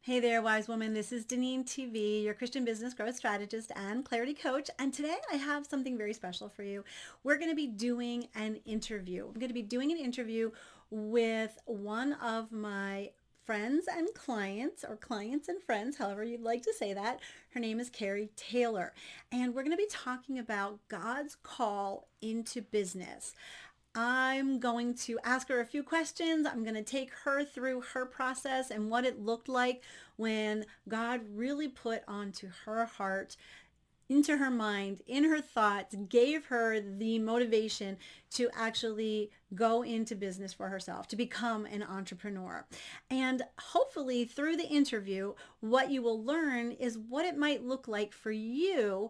Hey there, wise woman. This is DeneenTB, your Christian business growth strategist and clarity coach. And today I have something very special for you. We're going to be doing an interview. I'm going to be doing an interview with one of my friends and clients, or clients and friends, however you'd like to say that. Her name is Kheri Taylor. And we're going to be talking about God's call into business. I'm going to ask her a few questions. I'm going to take her through her process and what it looked like when God really put onto her heart, into her mind, in her thoughts, gave her the motivation to actually go into business for herself, to become an entrepreneur. And hopefully, through the interview, what you will learn is what it might look like for you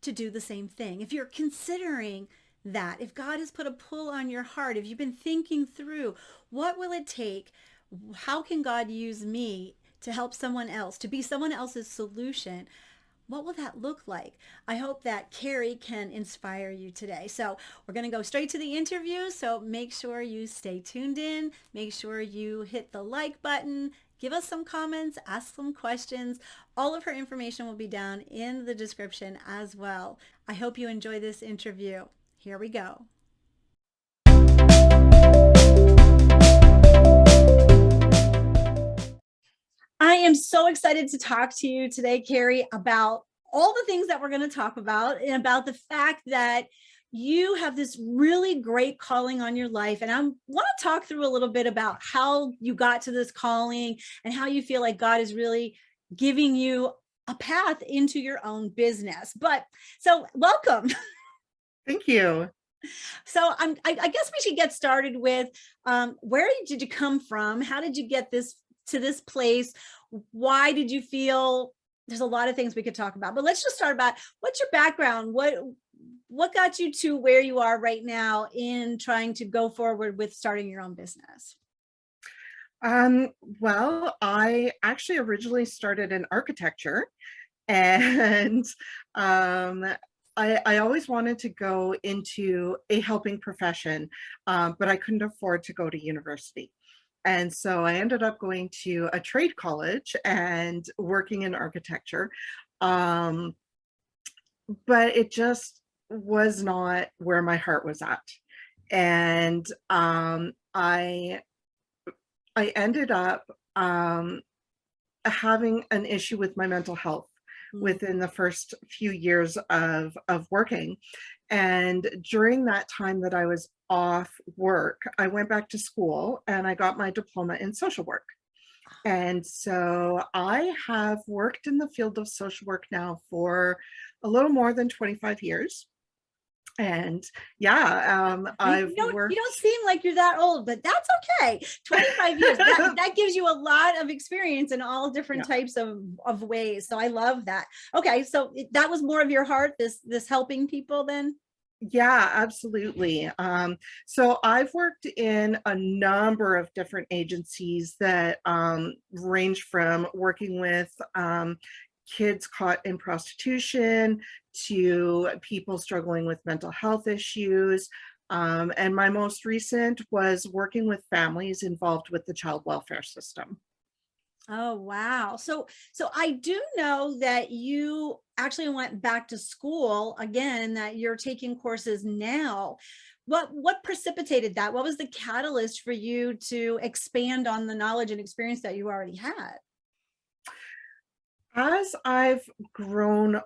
to do the same thing. If you're considering that, if God has put a pull on your heart, if you've been thinking through what will it take, how can God use me to help someone else, to be someone else's solution, what will that look like? I hope that Kheri can inspire you today. So we're going to go straight to the interview. So make sure you stay tuned in. Make sure you hit the like button. Give us some comments, ask some questions. All of her information will be down in the description as well. I hope you enjoy this interview. Here we go. I am so excited to talk to you today, Kheri, about all the things that we're going to talk about and about the fact that you have this really great calling on your life. And I want to talk through a little bit about how you got to this calling and how you feel like God is really giving you a path into your own business. But so welcome. Thank you. So I guess we should get started with where did you come from? How did you get to this place? Why did you feel there's a lot of things we could talk about, but let's just start about what's your background? What got you to where you are right now in trying to go forward with starting your own business? Well, I actually originally started in architecture and I always wanted to go into a helping profession, but I couldn't afford to go to university. And so I ended up going to a trade college and working in architecture. Um, but it just was not where my heart was at. And I ended up having an issue with my mental health Mm. within the first few years of working. And during that time that I was off work, I went back to school and I got my diploma in social work. And so I have worked in the field of social work now for a little more than 25 years. And yeah, I've You worked. don't seem like you're that old, but that's okay. 25 years. That gives you a lot of experience in all different Yeah. types of ways. So I love that. Okay, so that was more of your heart, this helping people then? Yeah, absolutely. So I've worked in a number of different agencies that range from working with kids caught in prostitution to people struggling with mental health issues. And my most recent was working with families involved with the child welfare system. Oh, wow. So I do know that you actually went back to school again, that you're taking courses now. What precipitated that? What was the catalyst for you to expand on the knowledge and experience that you already had? As I've grown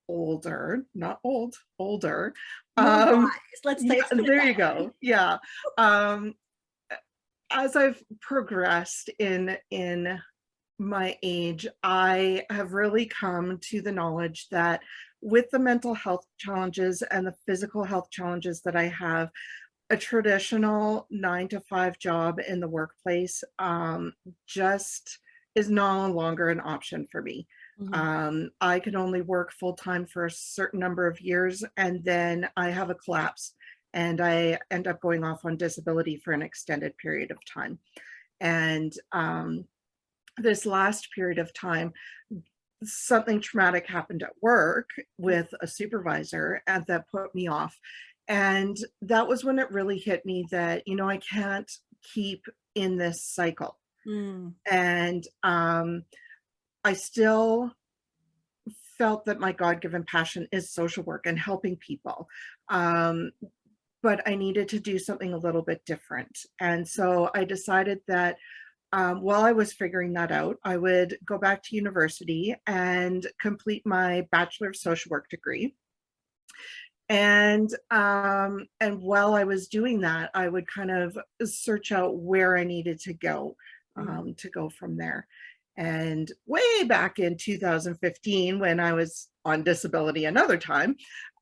older, not old, older, More um, wise. Let's yeah, put it there that you way. go. Yeah. Um, as I've progressed in my age, I have really come to the knowledge that with the mental health challenges and the physical health challenges that I have, a traditional 9 to 5 job in the workplace just is no longer an option for me. Mhm. I can only work full time for a certain number of years, and then I have a collapse and I end up going off on disability for an extended period of time. And this last period of time, something traumatic happened at work with a supervisor and that put me off. And that was when it really hit me that, I can't keep in this cycle. Mm. And I still felt that my God-given passion is social work and helping people. Um, but I needed to do something a little bit different. And so I decided that while I was figuring that out, I would go back to university and complete my Bachelor of Social Work degree. And while I was doing that, I would kind of search out where I needed to go from there. And way back in 2015, when I was on disability another time,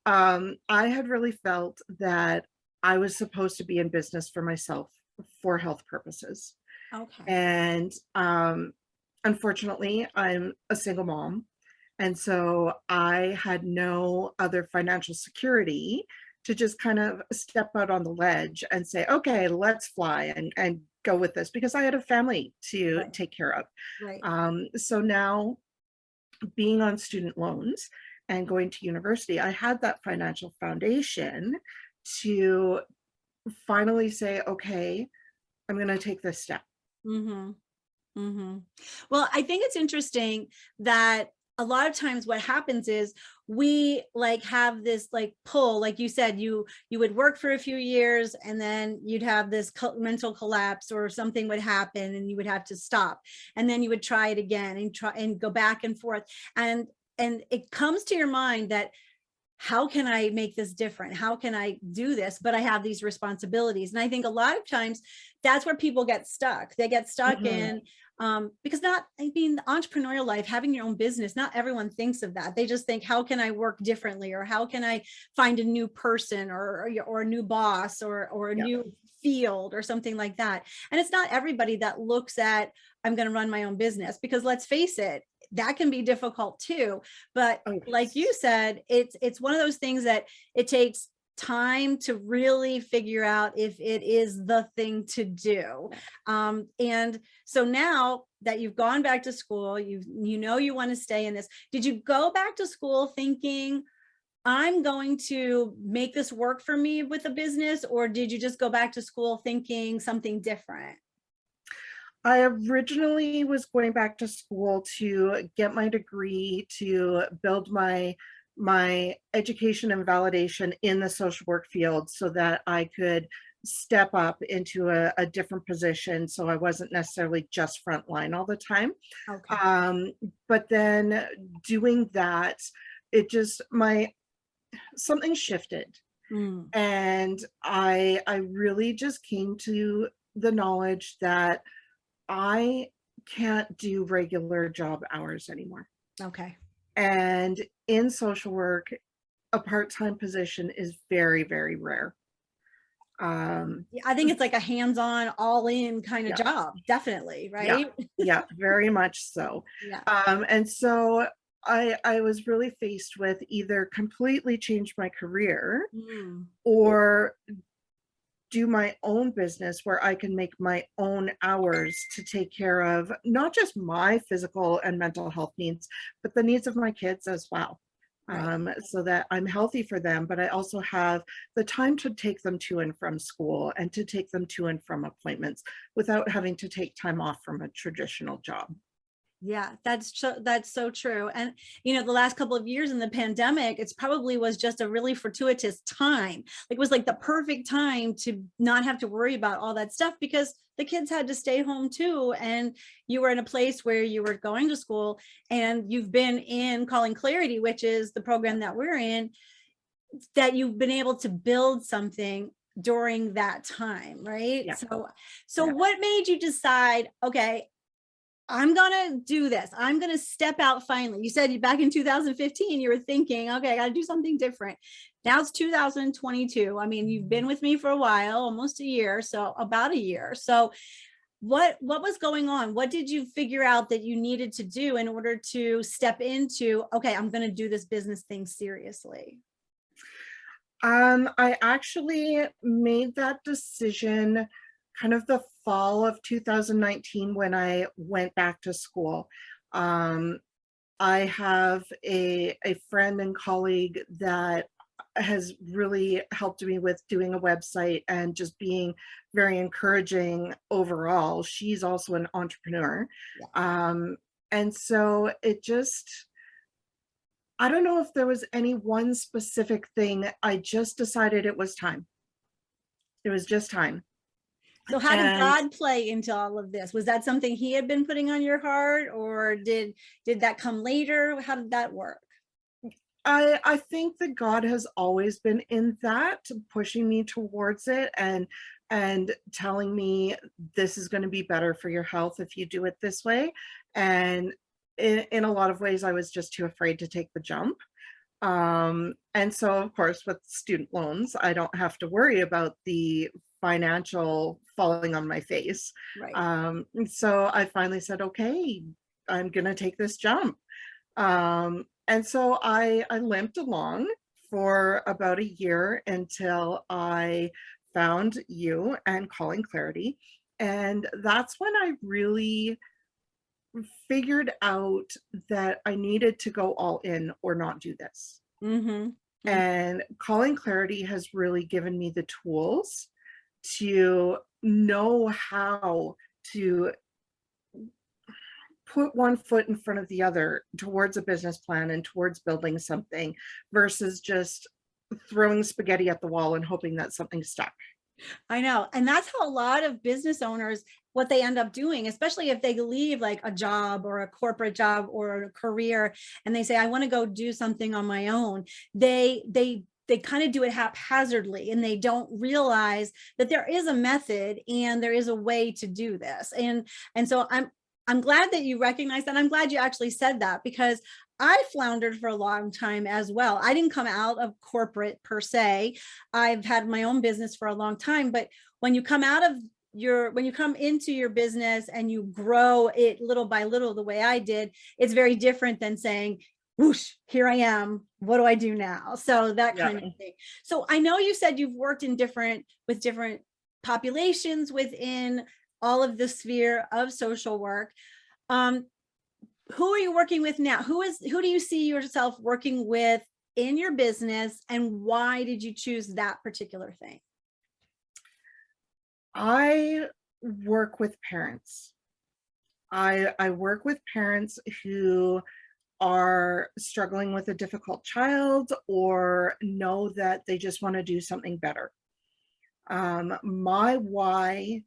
I had really felt that I was supposed to be in business for myself for health purposes. Okay. And unfortunately, I'm a single mom. And so I had no other financial security to just kind of step out on the ledge and say, okay, let's fly and go with this, because I had a family to Right. take care of. Right. So now, being on student loans and going to university, I had that financial foundation to finally say, okay, I'm going to take this step. Mm-hmm. Mm-hmm. Well, I think it's interesting that a lot of times what happens is we like have this like pull, like you said, you would work for a few years and then you'd have this mental collapse or something would happen and you would have to stop, and then you would try it again and try and go back and forth, and it comes to your mind that how can I make this different? How can I do this? But I have these responsibilities. And I think a lot of times that's where people get stuck. They get stuck Mhm. in, because not, I mean, the entrepreneurial life, having your own business, not everyone thinks of that. They just think, how can I work differently? Or how can I find a new person or a new boss or a Yeah. new field or something like that. And it's not everybody that looks at, I'm going to run my own business, because let's face it, that can be difficult too. But Oh, like you yes. said, it's one of those things that it takes time to really figure out if it is the thing to do. And so now that you've gone back to school, you know you want to stay in this. Did you go back to school thinking, I'm going to make this work for me with a business, or did you just go back to school thinking something different? I originally was going back to school to get my degree, to build my education and validation in the social work field so that I could step up into a different position, so I wasn't necessarily just frontline all the time. Okay. Um, but then doing that, it just my something shifted, Mm, and I really just came to the knowledge that I can't do regular job hours anymore. okay. And in social work, a part-time position is very, very rare. Um, Yeah, I think it's like a hands-on, all-in kind of yeah, job, definitely, yeah, right? yeah, very much so. Yeah. And so I was really faced with either completely change my career Mm, or do my own business where I can make my own hours to take care of not just my physical and mental health needs, but the needs of my kids as well. right. So that I'm healthy for them, but I also have the time to take them to and from school and to take them to and from appointments without having to take time off from a traditional job. Yeah, that's so true. And the last couple of years in the pandemic, it's probably was just a really fortuitous time. Like it was like the perfect time to not have to worry about all that stuff, because the kids had to stay home too. And you were in a place where you were going to school, and you've been in Calling Clarity, which is the program that we're in, that you've been able to build something during that time, right? Yeah, So yeah. what made you decide, okay, I'm gonna do this. I'm gonna step out finally. You said back in 2015, you were thinking, okay, I gotta do something different. Now it's 2022. I mean, you've been with me for a while, almost a year, so about a year. So what was going on? What did you figure out that you needed to do in order to step into, okay, I'm gonna do this business thing seriously? I actually made that decision kind of the fall of 2019 when I went back to school. Um, I have a friend and colleague that has really helped me with doing a website and just being very encouraging overall. She's also an entrepreneur. Yeah. Um, And so it just, I don't know if there was any one specific thing. I just decided it was time. It was just time. So how did And God play into all of this? Was that something he had been putting on your heart, or did that come later? How did that work? I think that God has always been in that, pushing me towards it and telling me this is going to be better for your health if you do it this way. And in a lot of ways, I was just too afraid to take the jump. And so, of course, with student loans, I don't have to worry about the financial falling on my face. Right. So I finally said, okay, I'm going to take this jump. And so I limped along for about a year until I found you and Calling Clarity. And that's when I really figured out that I needed to go all in or not do this. Mm-hmm. Mm. And Calling Clarity has really given me the tools to know how to put one foot in front of the other towards a business plan and towards building something versus just throwing spaghetti at the wall and hoping that something stuck. I know. And that's how a lot of business owners, what they end up doing, especially if they leave like a job or a corporate job or a career, and they say, I want to go do something on my own. They kind of do it haphazardly, and they don't realize that there is a method and there is a way to do this. And so I'm glad that you recognize that. I'm glad you actually said that, because I floundered for a long time as well. I didn't come out of corporate per se. I've had my own business for a long time, but when you come into your business and you grow it little by little, the way I did, it's very different than saying, whoosh, here I am. What do I do now? So that Yeah. kind of thing. So I know you said you've worked with different populations within all of the sphere of social work. Who are you working with now? Who do you see yourself working with in your business, and why did you choose that particular thing? I work with parents. I work with parents who are struggling with a difficult child or know that they just want to do something better. My why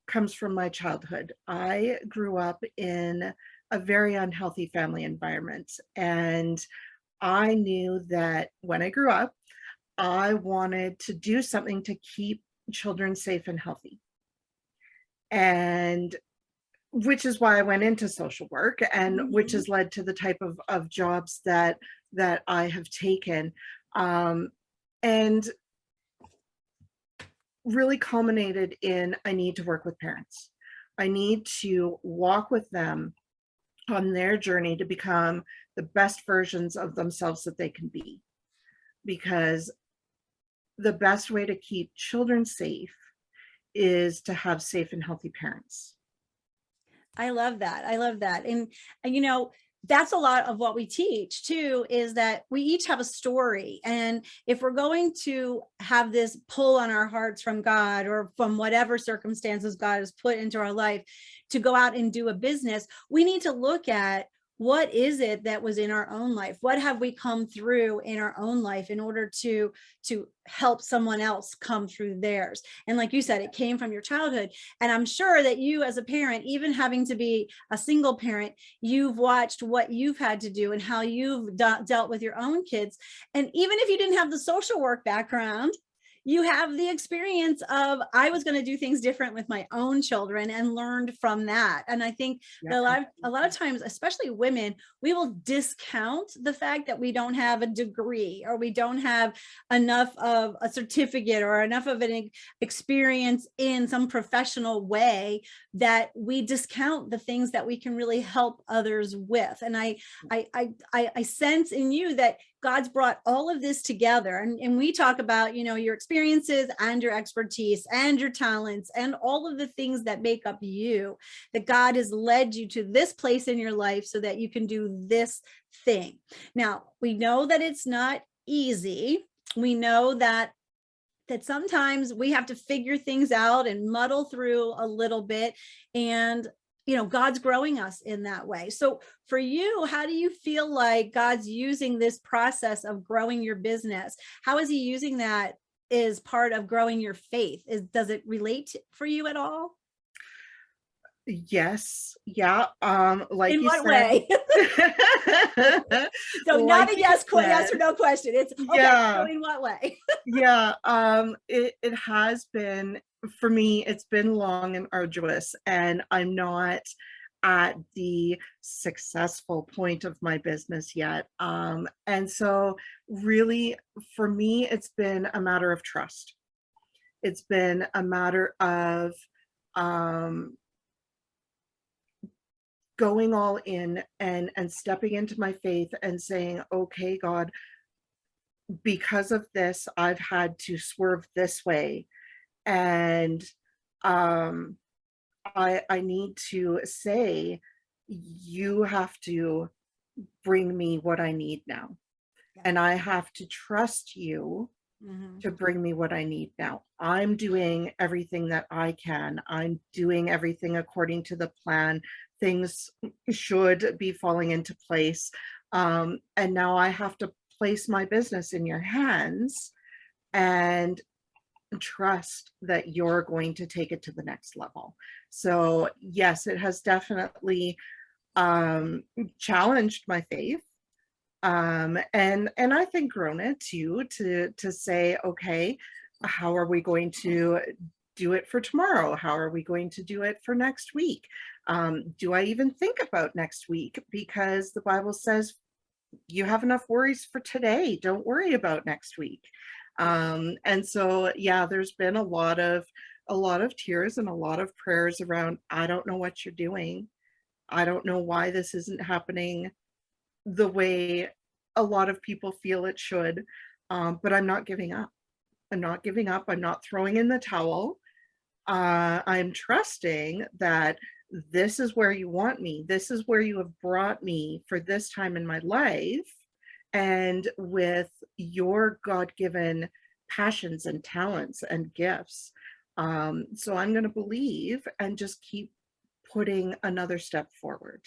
comes from my childhood. I grew up in a very unhealthy family environment, and I knew that when I grew up, I wanted to do something to keep children safe and healthy. And which is why I went into social work, and which Mhm. has led to the type of jobs that I have taken. And really culminated in I need to work with parents. I need to walk with them on their journey to become the best versions of themselves that they can be. Because the best way to keep children safe is to have safe and healthy parents. I love that. I love that. And that's a lot of what we teach too, is that we each have a story. And if we're going to have this pull on our hearts from God or from whatever circumstances God has put into our life to go out and do a business, we need to look at what is it that was in our own life? What have we come through in our own life in order to help someone else come through theirs? And like you said, it came from your childhood. And I'm sure that you as a parent, even having to be a single parent, you've watched what you've had to do and how you've dealt with your own kids. And even if you didn't have the social work background, you have the experience of, I was going to do things different with my own children and learned from that. And I think Yeah. that a lot of times, especially women, we will discount the fact that we don't have a degree or we don't have enough of a certificate or enough of an experience in some professional way, that we discount the things that we can really help others with. And I sense in you that God's brought all of this together. And we talk about, your experiences and your expertise and your talents and all of the things that make up you, that God has led you to this place in your life so that you can do this thing. Now, we know that it's not easy. We know that sometimes we have to figure things out and muddle through a little bit. And God's growing us in that way. So for you, how do you feel like God's using this process of growing your business? How is he using that as part of growing your faith? Does it relate for you at all? Yes. Yeah. Like In you what said, way? So not like a you yes said, or no question. It's okay. So yeah. in what way? Yeah, it has been, for me, it's been long and arduous, and I'm not at the successful point of my business yet. And so really for me, it's been a matter of trust. It's been a matter of um going all in and stepping into my faith and saying, okay, God, because of this, I've had to swerve this way. And um I need to say, you have to bring me what I need now, Yeah. and I have to trust you Mhm. to bring me what I need now. I'm doing everything that I can. I'm doing everything according to the plan. Things should be falling into place. And now I have to place my business in your hands and trust that you're going to take it to the next level. So yes, it has definitely um challenged my faith, and I think grown it too, to say, okay, how are we going to do it for tomorrow? How are we going to do it for next week? Do I even think about next week? Because the Bible says you have enough worries for today. Don't worry about next week. And so, yeah, there's been a lot of tears and a lot of prayers around, I don't know what you're doing. I don't know why this isn't happening the way a lot of people feel it should. But I'm not giving up. I'm not giving up. I'm not throwing in the towel. I'm trusting that this is where you want me. This is where you have brought me for this time in my life. And with your God given passions and talents and gifts. So I'm going to believe and just keep putting another step forward.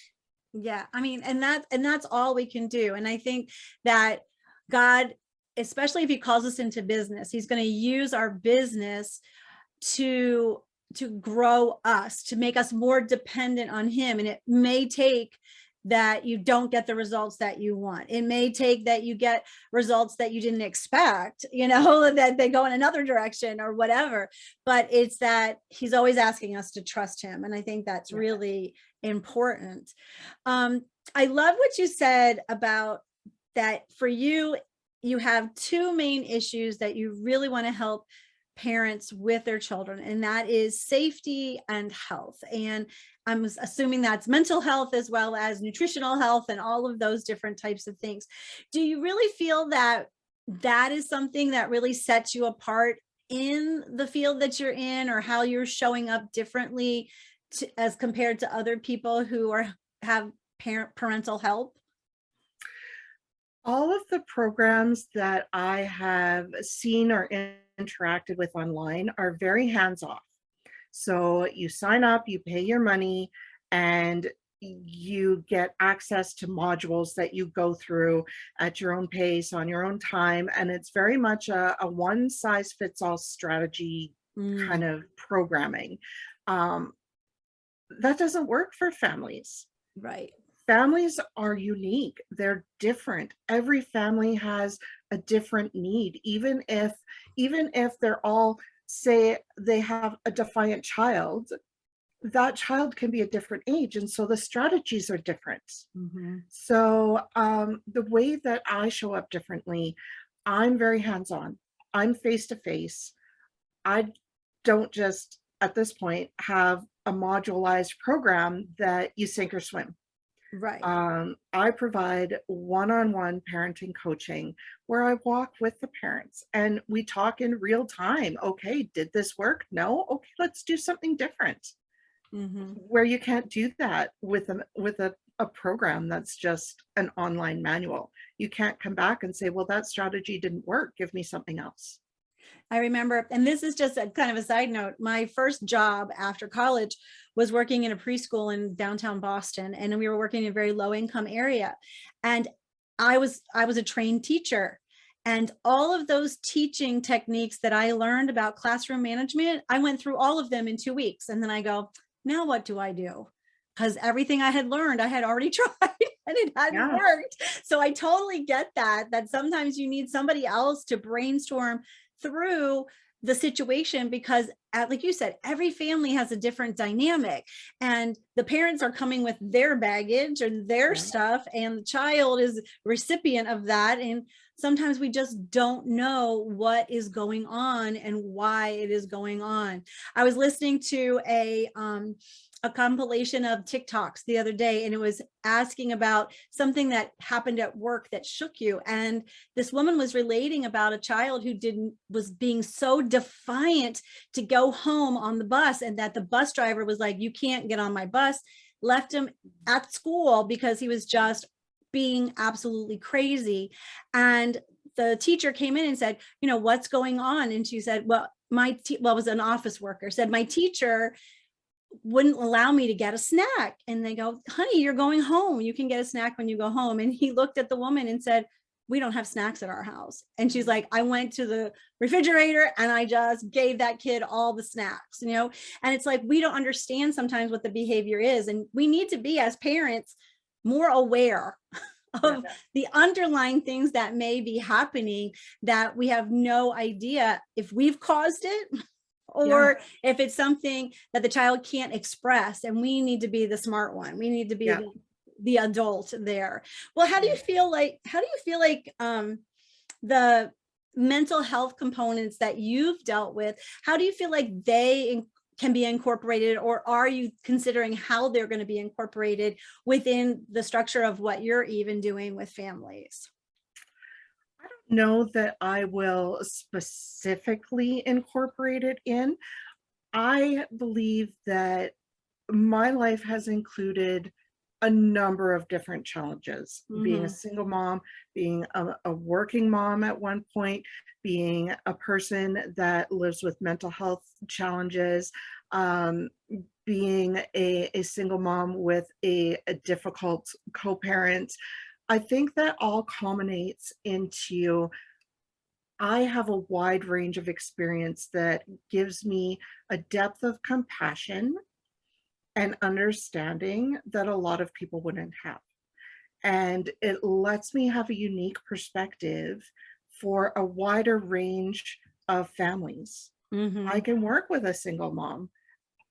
Yeah, I mean, and that's all we can do. And I think that God, especially if he calls us into business, he's going to use our business to grow us, to make us more dependent on him. And it may take that you don't get the results that you want. It may take that you get results that you didn't expect, that they go in another direction or whatever. But it's that he's always asking us to trust him. And I think that's Yeah. really important. I love what you said about that for you, you have two main issues that you really want to help parents with their children, and that is safety and health. And I'm assuming that's mental health as well as nutritional health and all of those different types of things. Do you really feel that that is something that really sets you apart in the field that you're in, or how you're showing up differently as compared to other people who have parental help? All of the programs that I have seen or interacted with online are very hands off. So you sign up, you pay your money, and you get access to modules that you go through at your own pace, on your own time. And it's very much a one size fits all strategy kind Mm, of programming. Um, that doesn't work for families. right. Families are unique. They're different. Every family has a different need. Even if they're all, say they have a defiant child, that child can be a different age, and so the strategies are different. Mhm. So the way that I show up differently, I'm very hands-on. I'm face to face. I don't just at this point have a modularized program that you sink or swim. Right. I provide one-on-one parenting coaching where I walk with the parents and we talk in real time. Okay, did this work? No. Okay, let's do something different. Mhm. Where you can't do that with a program that's just an online manual. You can't come back and say, well, that strategy didn't work. Give me something else. I remember, and this is just a kind of a side note, my first job after college was working in a preschool in downtown Boston, and we were working in a very low income area. And I was a trained teacher. And all of those teaching techniques that I learned about classroom management, I went through all of them in 2 weeks. And then I go, now what do I do? Because everything I had learned, I had already tried and it hadn't Yeah. worked. So I totally get that sometimes you need somebody else to brainstorm through the situation, because like you said, every family has a different dynamic, and the parents are coming with their baggage and their stuff, and the child is recipient of that. And sometimes we just don't know what is going on and why it is going on. I was listening to a compilation of TikToks the other day, and it was asking about something that happened at work that shook you. And this woman was relating about a child who was being so defiant to go home on the bus, and that the bus driver was like, you can't get on my bus, left him at school because he was just being absolutely crazy. And the teacher came in and said, what's going on? And she said, well, it was an office worker, said, my teacher wouldn't allow me to get a snack. And they go, honey, you're going home. You can get a snack when you go home. And he looked at the woman and said, we don't have snacks at our house. And she's like, I went to the refrigerator and I just gave that kid all the snacks, and it's like, we don't understand sometimes what the behavior is. And we need to be, as parents, more aware of the underlying things that may be happening, that we have no idea if we've caused it, or if it's something that the child can't express, and we need to be the smart one. We need to be the adult there. Well, how do you feel like the mental health components that you've dealt with, how do you feel like they can be incorporated, or are you considering how they're going to be incorporated within the structure of what you're even doing with families? I don't know that I will specifically incorporate it in. I believe that my life has included a number of different challenges. Being a single mom, being a working mom at one point, being a person that lives with mental health challenges, being a single mom with a difficult co-parent. I think that all culminates into, I have a wide range of experience that gives me a depth of compassion and understanding that a lot of people wouldn't have. And it lets me have a unique perspective for a wider range of families. I can work with a single mom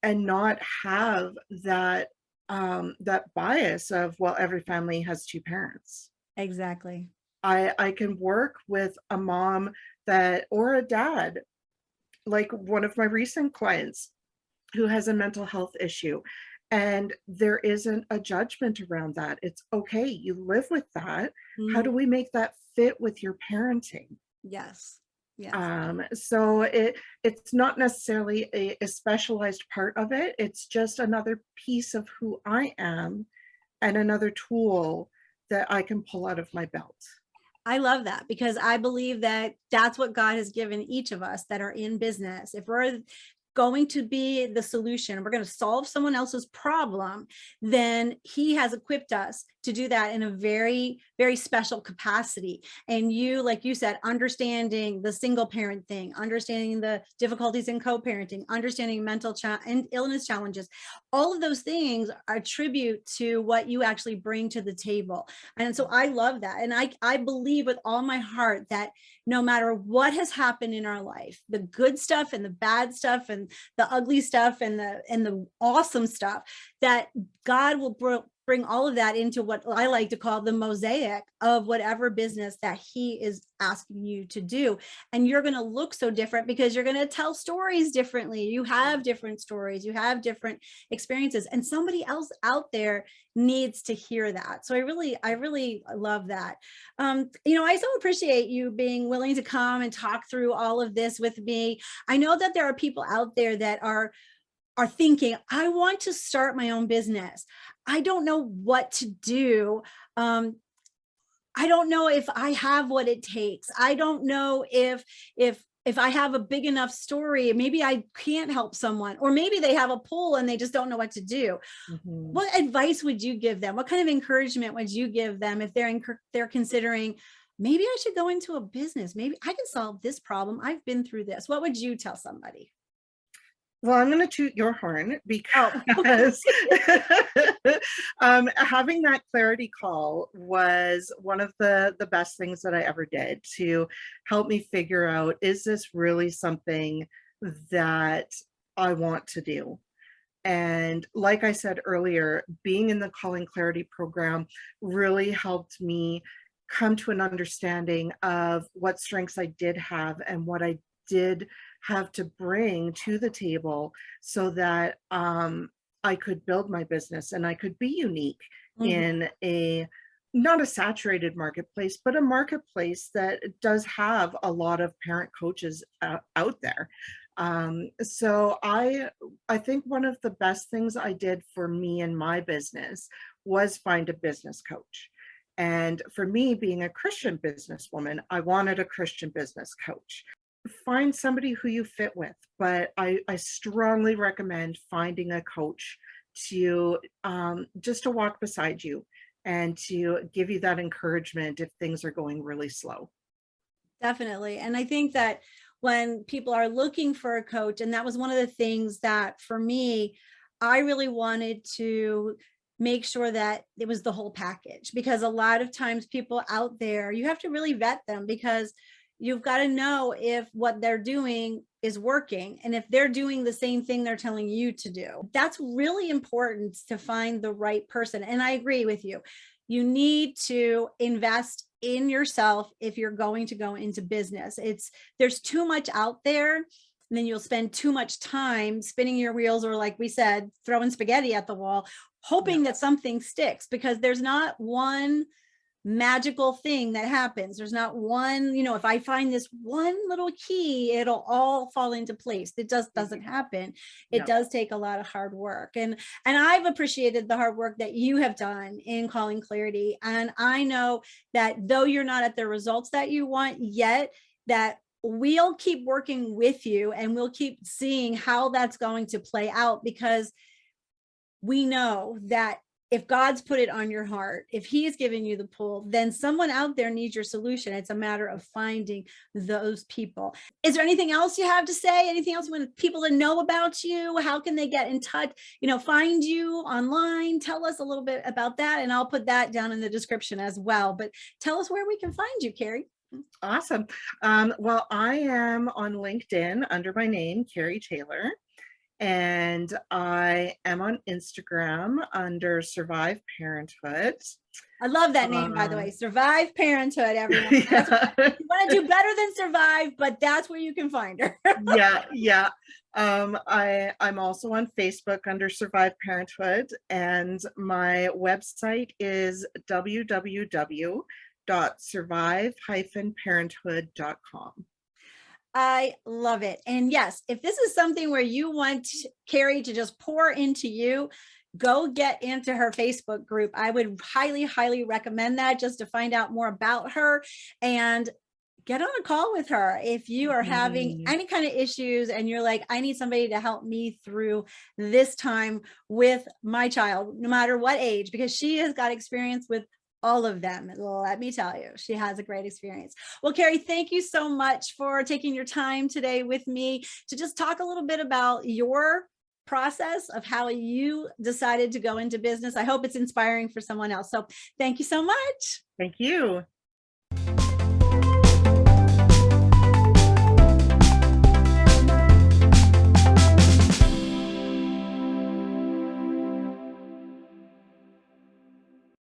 and not have that that bias of, well, every family has two parents. Exactly. I can work with a mom that, or a dad, like one of my recent clients who has a mental health issue, and there isn't a judgment around that. It's okay, you live with that. How do we make that fit with your parenting? Yes. So it's not necessarily a specialized part of it. It's just another piece of who I am and another tool that I can pull out of my belt. I love that, because I believe that that's what God has given each of us that are in business. If we're going to be the solution, we're going to solve someone else's problem, then he has equipped us to do that in a very, very special capacity. And you, like you said, understanding the single parent thing, understanding the difficulties in co-parenting, understanding mental and illness challenges, all of those things are a tribute to what you actually bring to the table. And so I love that. And I believe with all my heart that no matter what has happened in our life, the good stuff and the bad stuff and the ugly stuff and the awesome stuff, that God will bring all of that into what I like to call the mosaic of whatever business that he is asking you to do. And you're going to look so different because you're going to tell stories differently. You have different stories, you have different experiences, and somebody else out there needs to hear that. So I really love that. I so appreciate you being willing to come and talk through all of this with me. I know that there are people out there that are thinking, I want to start my own business. I don't know what to do. I don't know if I have what it takes. I don't know if if I have a big enough story, maybe I can't help someone, or maybe they have a pull and they just don't know what to do. Mhm. What advice would you give them? What kind of encouragement would you give them if they're considering, maybe I should go into a business, maybe I can solve this problem, I've been through this? What would you tell somebody? Well, I'm going to toot your horn Oh, because having that clarity call was one of the best things that I ever did to help me figure out, is this really something that I want to do? And like I said earlier, being in the Calling Clarity program really helped me come to an understanding of what strengths I did have and what I did have to bring to the table so that I could build my business and I could be unique mhm. in a not a saturated marketplace, but a marketplace that does have a lot of parent coaches out there. So I think one of the best things I did for me and my business was find a business coach. And for me, being a Christian businesswoman, I wanted a Christian business coach. Find somebody who you fit with, but I strongly recommend finding a coach to just to walk beside you and to give you that encouragement if things are going really slow. Definitely. And I think that when people are looking for a coach, and that was one of the things that for me, I really wanted to make sure that it was the whole package, because a lot of times people out there, you have to really vet them, because you've got to know if what they're doing is working and if they're doing the same thing they're telling you to do. That's really important to find the right person. And I agree with you. You need to invest in yourself if you're going to go into business. There's too much out there, and then you'll spend too much time spinning your wheels, or like we said, throwing spaghetti at the wall, Yeah. hoping that something sticks, because there's not one magical thing that happens. There's not one, if I find this one little key, it'll all fall into place. It just doesn't happen. It Yeah. does take a lot of hard work. And I've appreciated the hard work that you have done in Calling Clarity. And I know that though you're not at the results that you want yet, that we'll keep working with you and we'll keep seeing how that's going to play out, because we know that if God's put it on your heart, if he has given you the pull, then someone out there needs your solution. It's a matter of finding those people. Is there anything else you have to say? Anything else you want people to know about you? How can they get in touch, find you online? Tell us a little bit about that. And I'll put that down in the description as well. But tell us where we can find you, Kheri. Awesome. Well, I am on LinkedIn under my name, Kheri Taylor. And I am on Instagram under Survive Parenthood. I love that name, by the Uh, way. Survive Parenthood, everyone. That's yeah, you want to do better than survive, but that's where you can find her. yeah, yeah. I'm also on Facebook under Survive Parenthood, and my website is www.survive-parenthood.com. I love it. And yes, if this is something where you want Kheri to just pour into you, go get into her Facebook group. I would highly, highly recommend that, just to find out more about her, and get on a call with her. If you are having Mhm. any kind of issues and you're like, I need somebody to help me through this time with my child, no matter what age, because she has got experience with all of them. Let me tell you, she has a great experience. Well, Kheri, thank you so much for taking your time today with me to just talk a little bit about your process of how you decided to go into business. I hope it's inspiring for someone else. So thank you so much. Thank you.